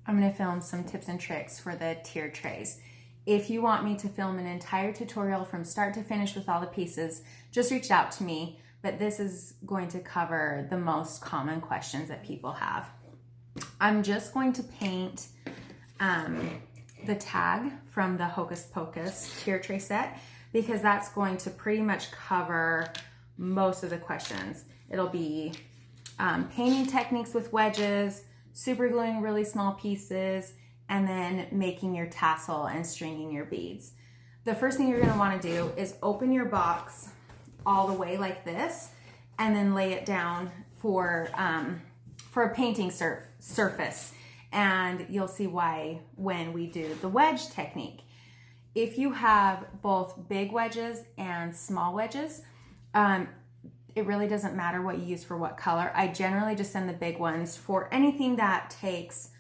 I'm going to film some tips and tricks for the tier trays. If you want me to film an entire tutorial from start to finish with all the pieces, just reach out to me, but this is going to cover the most common questions that people have. I'm just going to paint the tag from the Hocus Pocus tier tray set because that's going to pretty much cover most of the questions. It'll be painting techniques with wedges, super gluing really small pieces, and then making your tassel and stringing your beads. The first thing you're going to want to do is open your box all the way like this and then lay it down for a painting surface. And you'll see why when we do the wedge technique. If you have both big wedges and small wedges, it really doesn't matter what you use for what color. I generally just send the big ones for anything that takes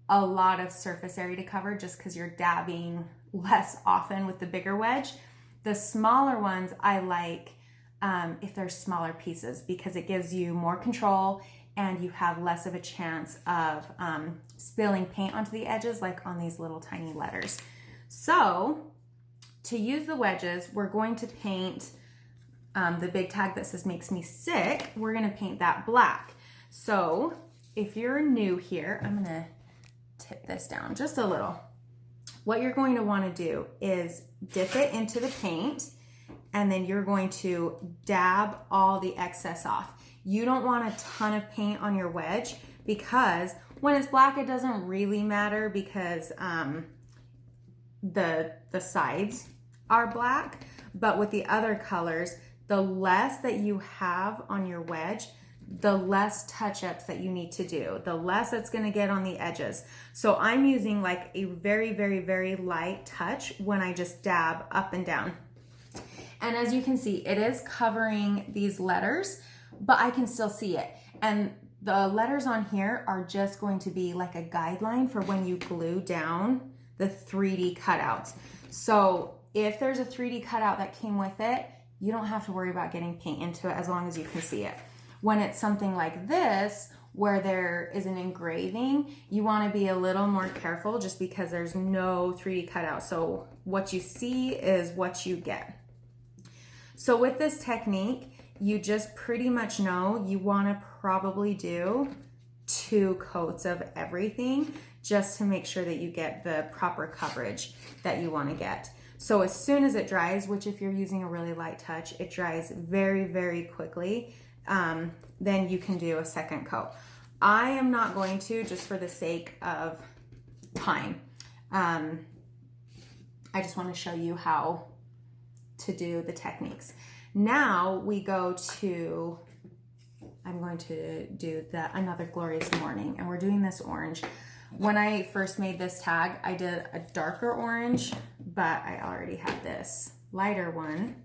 a lot of surface area to cover, just because you're dabbing less often with the bigger wedge. The smaller ones I like if they're smaller pieces because it gives you more control and you have less of a chance of spilling paint onto the edges like on these little tiny letters. So to use the wedges, we're going to paint the big tag that says makes me sick. We're going to paint that black. So if you're new here, I'm going to tip this down just a little. What you're going to want to do is dip it into the paint and then you're going to dab all the excess off. You don't want a ton of paint on your wedge because when it's black, it doesn't really matter because the sides are black. But with the other colors, the less that you have on your wedge, the less touch-ups that you need to do, the less it's going to get on the edges. So I'm using like a very, very, very light touch when I just dab up and down. And as you can see, it is covering these letters, but I can still see it. And the letters on here are just going to be like a guideline for when you glue down the 3D cutouts. So if there's a 3D cutout that came with it, you don't have to worry about getting paint into it as long as you can see it. When it's something like this, where there is an engraving, you want to be a little more careful just because there's no 3D cutout. So what you see is what you get. So with this technique, you just pretty much know you want to probably do 2 coats of everything just to make sure that you get the proper coverage that you want to get. So as soon as it dries, which if you're using a really light touch, it dries very, very quickly, then you can do a second coat. I am not going to, just for the sake of time. I just want to show you how to do the techniques. Now we go to, I'm going to do another glorious morning, and we're doing this orange. When I first made this tag, I did a darker orange, but I already had this lighter one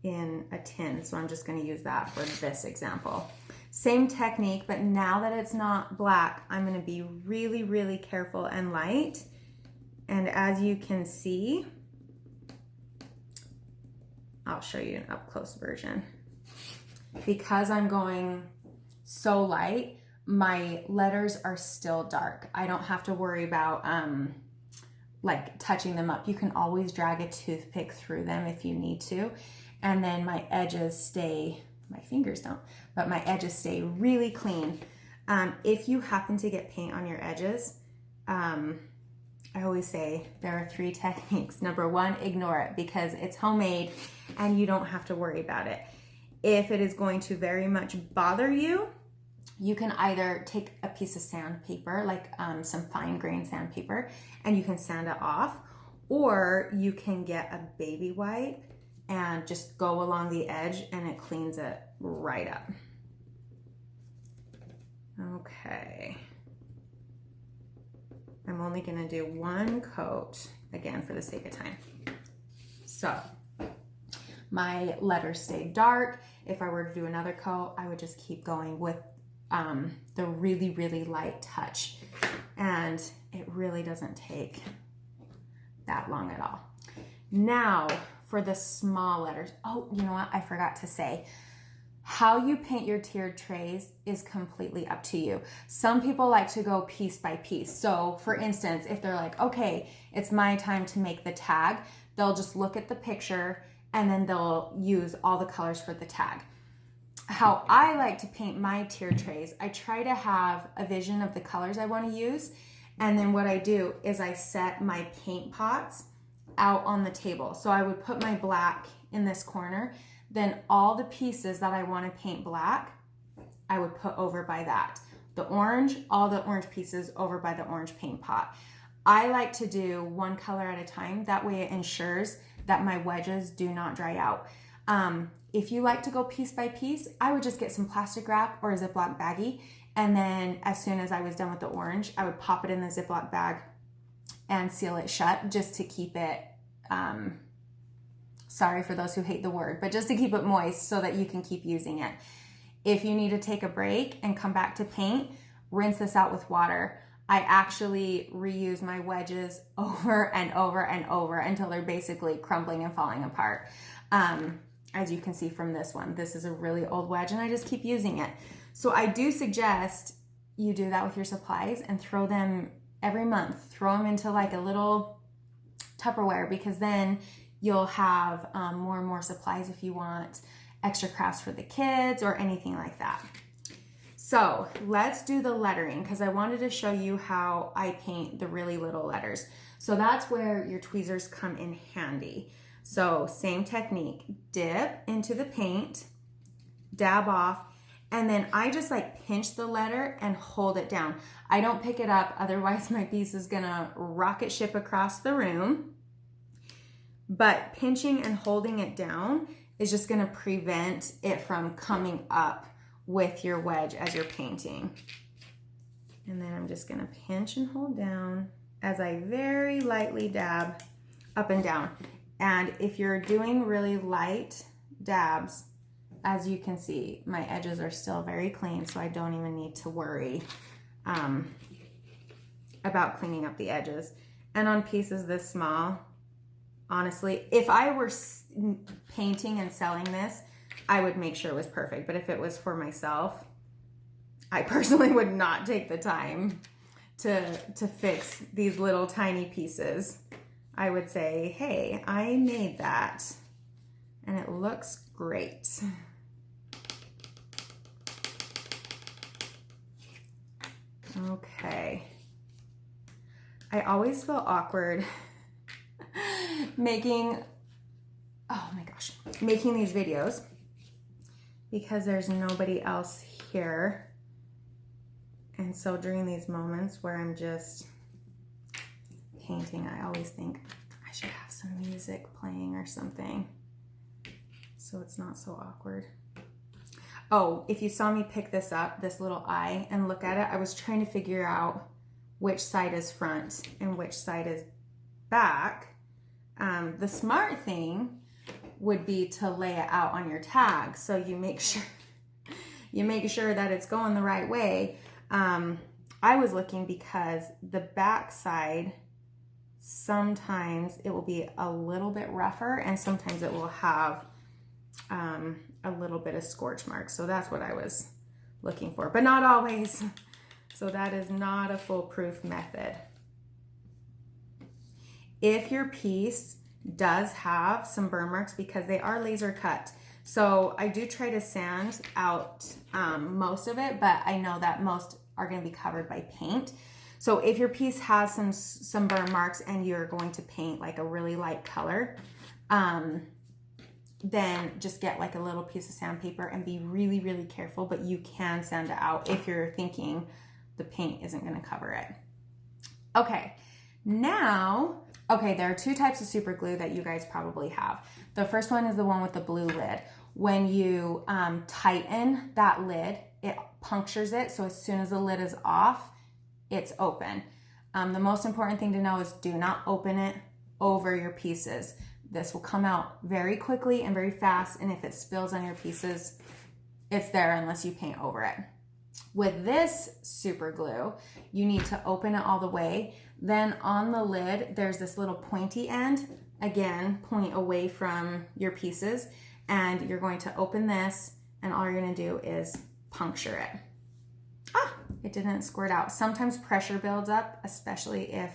in a tin, so I'm just going to use that for this example. Same technique, but now that it's not black, I'm going to be really, really careful and light. And as you can see, I'll show you an up-close version. Because I'm going so light, my letters are still dark. I don't have to worry about like touching them up. You can always drag a toothpick through them if you need to. And then my edges stay, my fingers don't, but my edges stay really clean. If you happen to get paint on your edges, I always say there are 3 techniques. Number 1, ignore it because it's homemade and you don't have to worry about it. If it is going to very much bother you, you can either take a piece of sandpaper, like some fine grain sandpaper, and you can sand it off, or you can get a baby wipe and just go along the edge and it cleans it right up. Okay. I'm only gonna do 1 coat, again, for the sake of time. So, my letters stay dark. If I were to do another coat, I would just keep going with the really, really light touch. And it really doesn't take that long at all. Now, for the small letters, oh, you know what? I forgot to say, How you paint your tiered trays is completely up to you. Some people like to go piece by piece. So for instance, if they're like, okay, it's my time to make the tag, they'll just look at the picture and then they'll use all the colors for the tag. How I like to paint my tiered trays, I try to have a vision of the colors I want to use. And then what I do is I set my paint pots out on the table. So I would put my black in this corner. Then all the pieces that I want to paint black, I would put over by that. The orange, all the orange pieces over by the orange paint pot. I like to do one color at a time. That way it ensures that my wedges do not dry out. If you like to go piece by piece, I would just get some plastic wrap or a Ziploc baggie. And then as soon as I was done with the orange, I would pop it in the Ziploc bag and seal it shut just to keep it, sorry for those who hate the word, but just to keep it moist so that you can keep using it. If you need to take a break and come back to paint, rinse this out with water. I actually reuse my wedges over and over and over until they're basically crumbling and falling apart. As you can see from this one, this is a really old wedge and I just keep using it. So I do suggest you do that with your supplies and throw them every month. Throw them into like a little Tupperware, because then you'll have more and more supplies if you want extra crafts for the kids or anything like that. So let's do the lettering, because I wanted to show you how I paint the really little letters. So that's where your tweezers come in handy. So same technique, dip into the paint, dab off, and then I just like pinch the letter and hold it down. I don't pick it up, otherwise my piece is gonna rocket ship across the room. But pinching and holding it down is just gonna prevent it from coming up with your wedge as you're painting. And then I'm just gonna pinch and hold down as I very lightly dab up and down. And if you're doing really light dabs, as you can see, my edges are still very clean, so I don't even need to worry about cleaning up the edges. And on pieces this small, honestly, if I were painting and selling this, I would make sure it was perfect. But if it was for myself, I personally would not take the time to fix these little tiny pieces. I would say, hey, I made that and it looks great. Okay. I always feel awkward making these videos because there's nobody else here. And so during these moments where I'm just painting, I always think I should have some music playing or something so it's not so awkward. Oh, if you saw me pick this up, this little eye, and look at it, I was trying to figure out which side is front and which side is back. The smart thing would be to lay it out on your tag so you make sure that it's going the right way. I was looking because the back side, sometimes it will be a little bit rougher and sometimes it will have a little bit of scorch marks. So that's what I was looking for, but not always. So that is not a foolproof method. If your piece does have some burn marks, because they are laser cut, so I do try to sand out most of it, but I know that most are going to be covered by paint. So if your piece has some burn marks and you're going to paint like a really light color, then just get like a little piece of sandpaper and be really, really careful, but you can sand it out if you're thinking the paint isn't going to cover it. Okay, now, there are two types of super glue that you guys probably have. The first one is the one with the blue lid. When you tighten that lid, it punctures it, so as soon as the lid is off, it's open. The most important thing to know is do not open it over your pieces. This will come out very quickly and very fast, and if it spills on your pieces, it's there unless you paint over it. With this super glue, you need to open it all the way. Then on the lid, there's this little pointy end. Again, point away from your pieces, and you're going to open this and all you're gonna do is puncture it. Ah, it didn't squirt out. Sometimes pressure builds up, especially if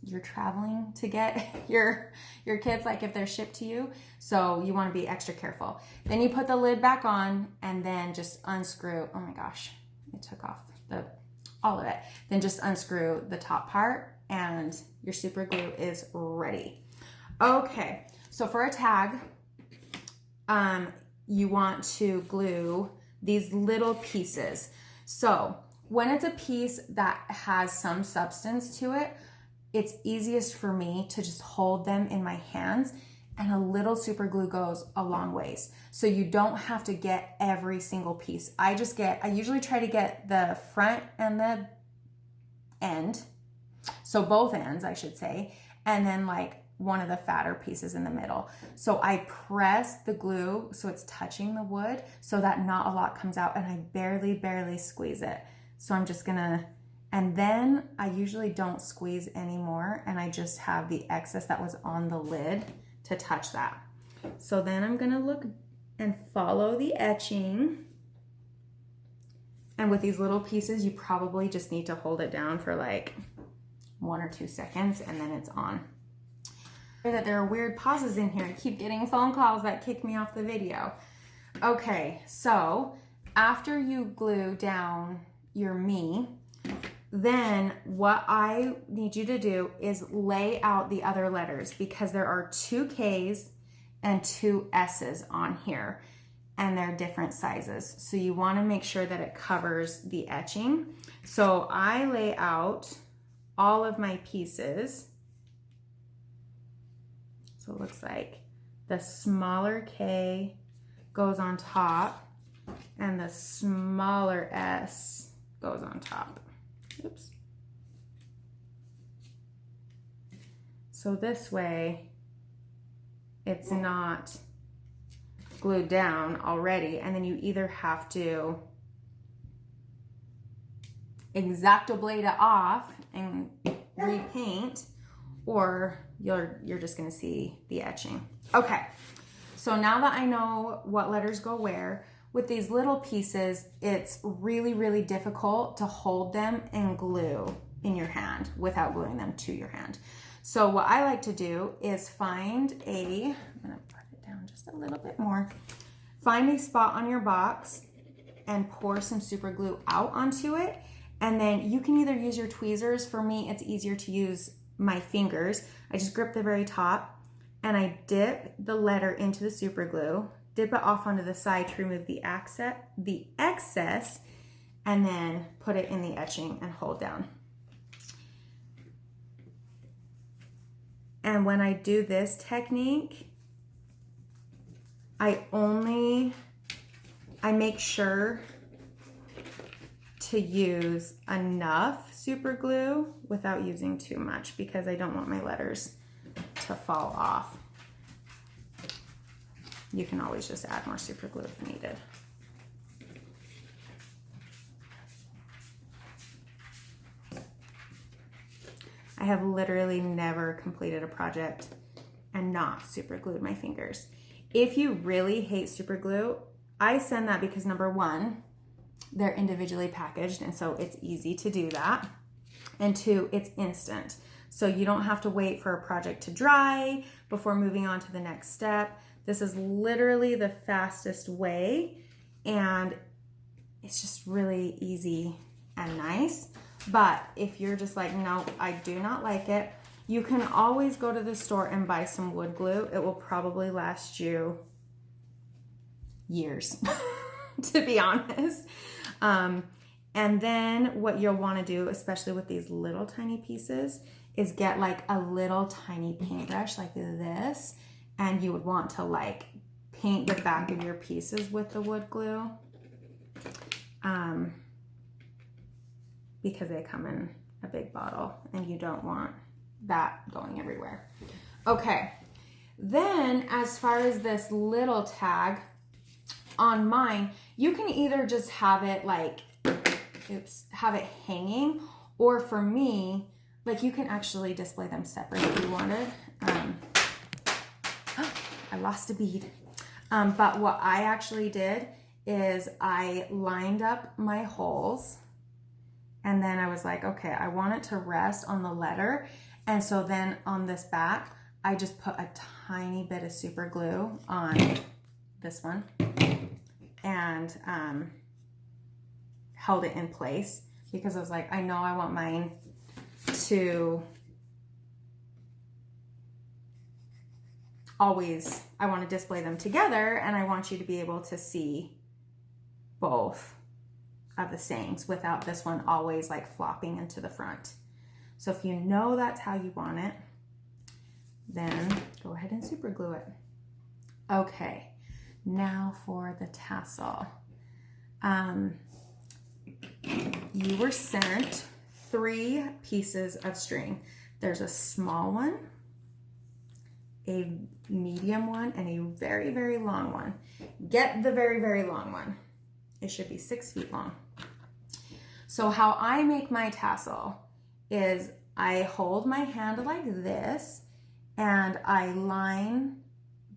you're traveling to get your kids, like if they're shipped to you. So you want to be extra careful. Then you put the lid back on and then just unscrew. Oh my gosh, it took off all of it. Then just unscrew the top part and your super glue is ready. Okay, so for a tag, you want to glue these little pieces. So when it's a piece that has some substance to it, it's easiest for me to just hold them in my hands, and a little super glue goes a long ways. So you don't have to get every single piece. I usually try to get the front and the end. So both ends, I should say. And then like one of the fatter pieces in the middle. So I press the glue so it's touching the wood so that not a lot comes out, and I barely squeeze it. So I'm just gonna, and then I usually don't squeeze anymore, and I just have the excess that was on the lid to touch that. So then I'm gonna look and follow the etching. And with these little pieces, you probably just need to hold it down for like 1 or 2 seconds, and then it's on. That there are weird pauses in here. I keep getting phone calls that kick me off the video. Okay, so after you glue down your me, then what I need you to do is lay out the other letters, because there are 2 K's and 2 S's on here, and they're different sizes. So you want to make sure that it covers the etching. So I lay out all of my pieces. So it looks like the smaller K goes on top and the smaller S goes on top. Oops. So this way it's not glued down already, and then you either have to X-Acto blade it off and repaint, or you're just gonna see the etching. Okay, so now that I know what letters go where, with these little pieces, it's really difficult to hold them and glue in your hand without gluing them to your hand. So what I like to do is I'm gonna put it down just a little bit more. Find a spot on your box and pour some super glue out onto it. And then you can either use your tweezers. For me, it's easier to use my fingers. I just grip the very top and I dip the letter into the super glue, dip it off onto the side to remove the excess, and then put it in the etching and hold down. And when I do this technique, I make sure to use enough super glue without using too much, because I don't want my letters to fall off. You can always just add more super glue if needed. I have literally never completed a project and not super glued my fingers. If you really hate super glue, I send that because number one, they're individually packaged, and so it's easy to do that. And 2, it's instant. So you don't have to wait for a project to dry before moving on to the next step. This is literally the fastest way, and it's just really easy and nice. But if you're just like, no, I do not like it, you can always go to the store and buy some wood glue. It will probably last you years, to be honest. And then what you'll want to do, especially with these little tiny pieces, is get like a little tiny paintbrush like this, and you would want to like paint the back of your pieces with the wood glue, because they come in a big bottle and you don't want that going everywhere. Okay, then as far as this little tag on mine, you can either just have it like, have it hanging, or for me, like you can actually display them separate if you wanted. I lost a bead. But what I actually did is I lined up my holes, and then I was like, okay, I want it to rest on the letter. And so then on this back, I just put a tiny bit of super glue on this one and held it in place, because I was like, I know I want mine to always, I want to display them together, and I want you to be able to see both of the sayings without this one always like flopping into the front. So if you know that's how you want it, then go ahead and super glue it. Okay, now for the tassel. You were sent 3 pieces of string. There's a small one, a medium one, and a very, very long one. Get the very, very long one. It should be 6 feet long. So how I make my tassel is I hold my hand like this, and I line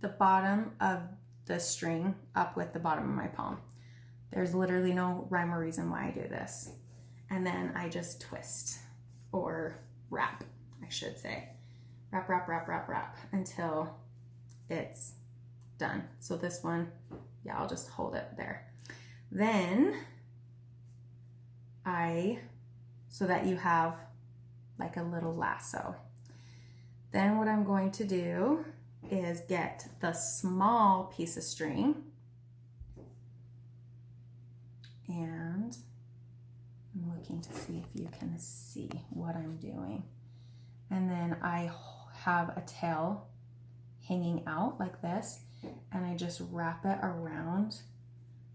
the bottom of the string up with the bottom of my palm. There's literally no rhyme or reason why I do this. And then I just twist, or wrap, I should say. Wrap, wrap, wrap, wrap, wrap until it's done. So this one, yeah, I'll just hold it there. Then so that you have like a little lasso. Then what I'm going to do is get the small piece of string, and I'm looking to see if you can see what I'm doing. And then I have a tail hanging out like this, and I just wrap it around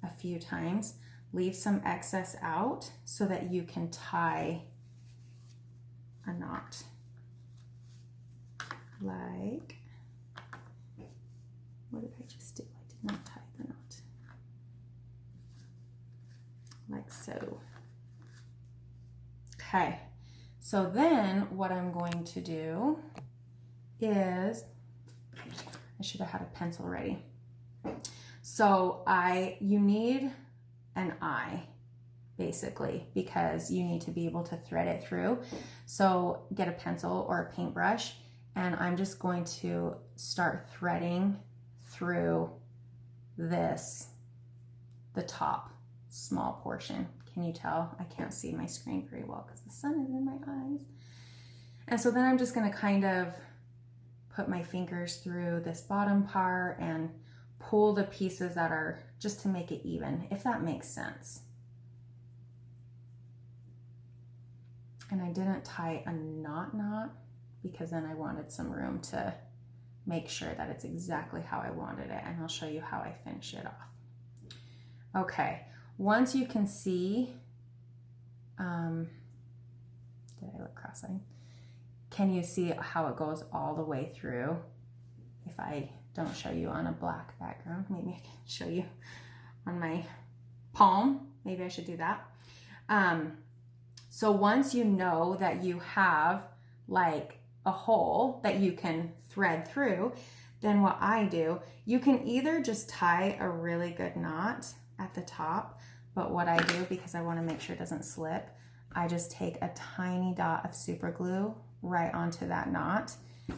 a few times. Leave some excess out so that you can tie a knot. Like, what did I just do? I did not tie the knot. Like so. Okay, so then what I'm going to do is, I should have had a pencil ready. So you need an eye, basically, because you need to be able to thread it through. So get a pencil or a paintbrush, and I'm just going to start threading through the top small portion. Can you tell? I can't see my screen very well because the sun is in my eyes. And so then I'm just going to kind of put my fingers through this bottom part and pull the pieces that are, just to make it even, if that makes sense. And I didn't tie a knot because then I wanted some room to make sure that it's exactly how I wanted it, and I'll show you how I finish it off. Okay, once you can see, did I look cross-eyed? Can you see how it goes all the way through? If I don't show you on a black background, maybe I can show you on my palm. Maybe I should do that. So once you know that you have like a hole that you can thread through, then what I do, you can either just tie a really good knot at the top, but what I do, because I want to make sure it doesn't slip, I just take a tiny dot of super glue right onto that knot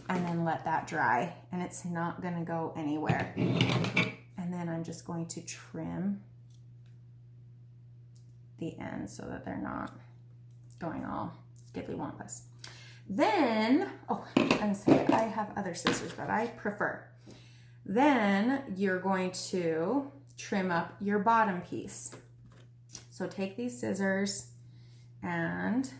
and then let that dry, and it's not going to go anywhere. And then I'm just going to trim the ends so that they're not going all skiddly-wampus. Then, oh, I'm sorry, I have other scissors that I prefer. Then you're going to trim up your bottom piece. So take these scissors and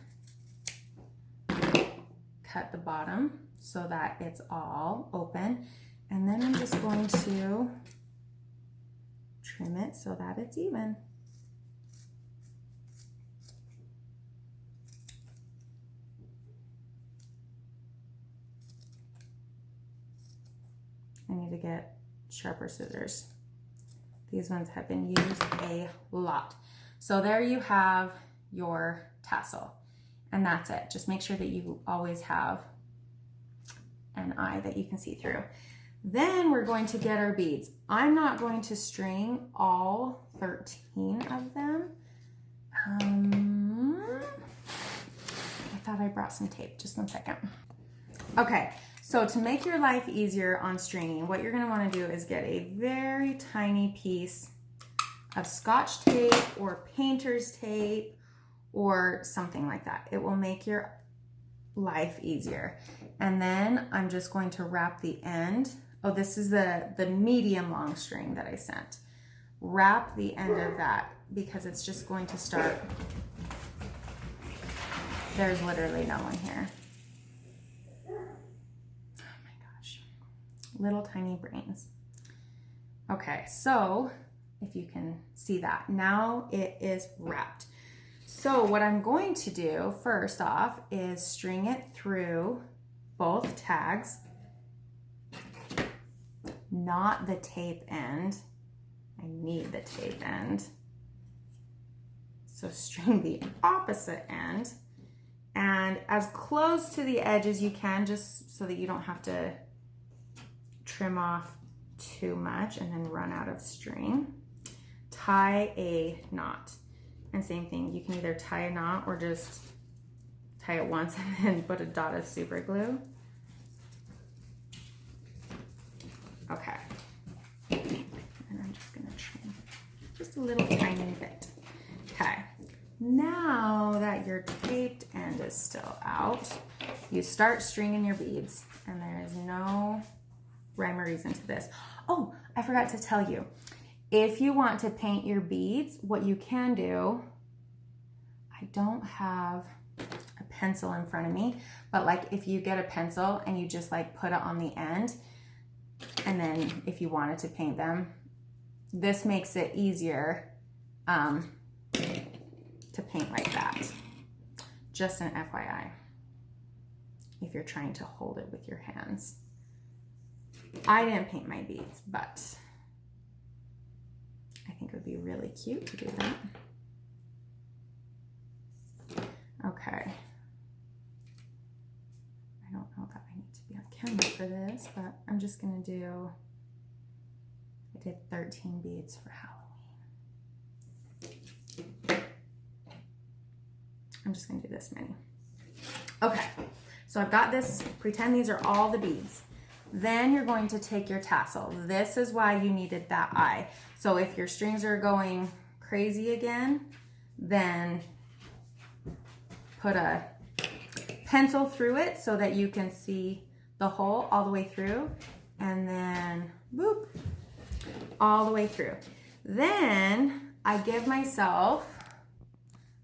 cut the bottom so that it's all open. And then I'm just going to trim it so that it's even. I need to get sharper scissors. These ones have been used a lot. So there you have your tassel, and that's it. Just make sure that you always have an eye that you can see through. Then we're going to get our beads. I'm not going to string all 13 of them. I thought I brought some tape. Just one second. Okay, so to make your life easier on stringing, what you're going to want to do is get a very tiny piece of Scotch tape or painter's tape or something like that. It will make your life easier. And then I'm just going to wrap the end. Oh, this is the medium long string that I sent. Wrap the end of that because it's just going to start. There's literally no one here. Oh my gosh. Little tiny brains. Okay, so if you can see that, now it is wrapped. So what I'm going to do first off is string it through both tags, not the tape end. I need the tape end. So string the opposite end and as close to the edge as you can, just so that you don't have to trim off too much and then run out of string. Tie a knot. And same thing, you can either tie a knot or just tie it once and then put a dot of super glue. Okay. And I'm just gonna trim just a little tiny bit. Okay. Now that your taped end is still out, you start stringing your beads, and there is no rhyme or reason to this. Oh, I forgot to tell you. If you want to paint your beads, what you can do, I don't have a pencil in front of me, but like if you get a pencil and you just like put it on the end, and then if you wanted to paint them, this makes it easier to paint like that. Just an FYI, if you're trying to hold it with your hands. I didn't paint my beads, but I think it would be really cute to do that. Okay. I don't know that I need to be on camera for this, but I'm just gonna do, I did 13 beads for Halloween. I'm just gonna do this many. Okay, so I've got this, pretend these are all the beads. Then you're going to take your tassel. This is why you needed that eye. So if your strings are going crazy again, then put a pencil through it so that you can see the hole all the way through, and then boop, all the way through. Then I give myself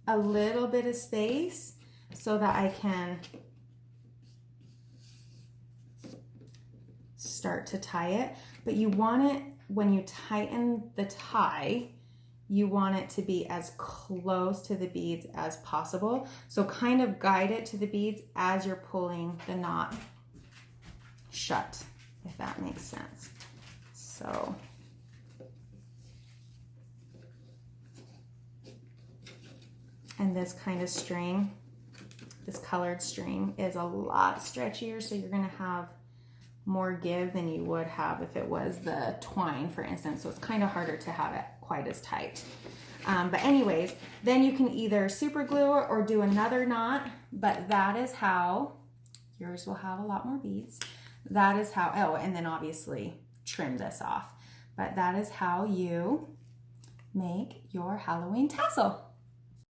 a little bit of space so that I can start to tie it, but you want it, when you tighten the tie, you want it to be as close to the beads as possible. So kind of guide it to the beads as you're pulling the knot shut, if that makes sense. So and this kind of string, this colored string, is a lot stretchier, so you're gonna have more give than you would have if it was the twine, for instance. So it's kind of harder to have it quite as tight. But anyways, then you can either super glue it or do another knot, but that is how, yours will have a lot more beads. That is how, oh, and then obviously trim this off. But that is how you make your Halloween tassel.